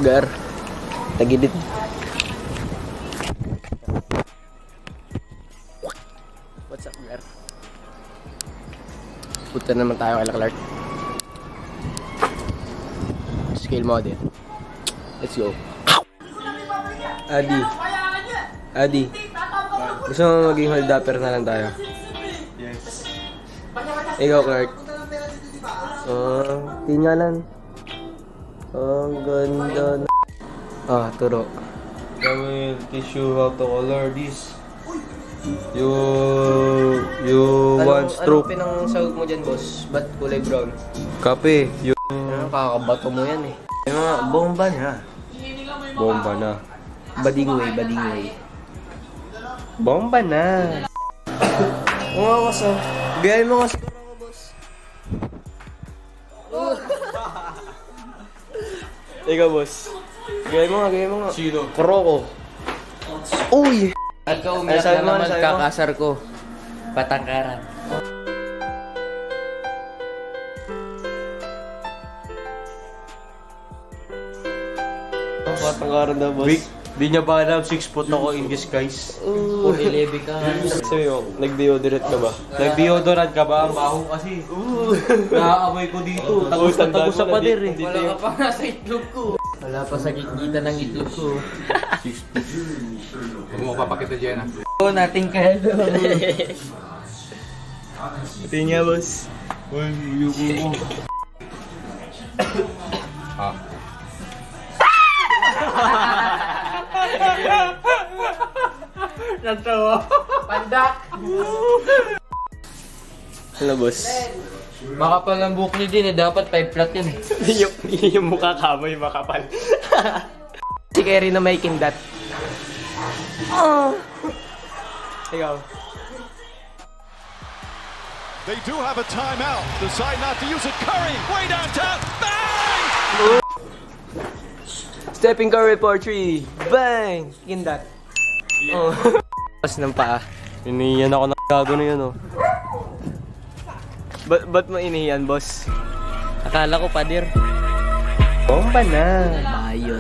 Gar. Tagilid. What's up, Gar? Punta naman tayo kay Clark. Scale model. Let's go. Adi. Gusto mo maging hold-upper na lang tayo? Yes. Ikaw, Clark. Tingalan. Ang ganda na. Turo. I will teach you how to color this. You want stroke. Anong pinang-sahog mo dyan, boss? Ba't kulay brown? Kape. Kakabato mo yan eh. Yung mga bomba na. Bomba na. Bading way. Bomba na. Umawas oh. Biyay mo nga siguro ako, boss. Ikaw, boss. Biyay mo nga. Sino? Kroko. Uy! At ka umiyak Ay, sabi na mo, naman sabi mo. kakasar ko. Patangkaran. Patangkaran daw, boss. Wait, di niya ba alam 6 foot ako in disguise? Pumilebe ka. Sabi mo, nag-deodorant ka ba? Nag-deodorant ka ba? Ang baho kasi. Nakaamoy ko dito. Tagos na tagos sa pader eh. Wala ka pa nga sa itlog ko. Wala pa sa gitgita ng itlog ko. Huwag mo papakita dyan, Oo, nating kaya doon. Ito nga, boss. Uy, yuko mo. Pandak! Ano, boss? Makapal ang buhok niyo din eh. Dapat 5 flat yun eh. yung mukha kamoy makapal. Si Kerry na may kindat. Ikaw. They do have a timeout. Decide not to use it. Curry, way downtown. Bang! Stepping Curry for 3. Bang! Kindat. Pas ng paa. Iniyan ako ng gago na yun oh. Ba't mo inihiyan, boss? Akala ko pader. Bomba na. Bayot.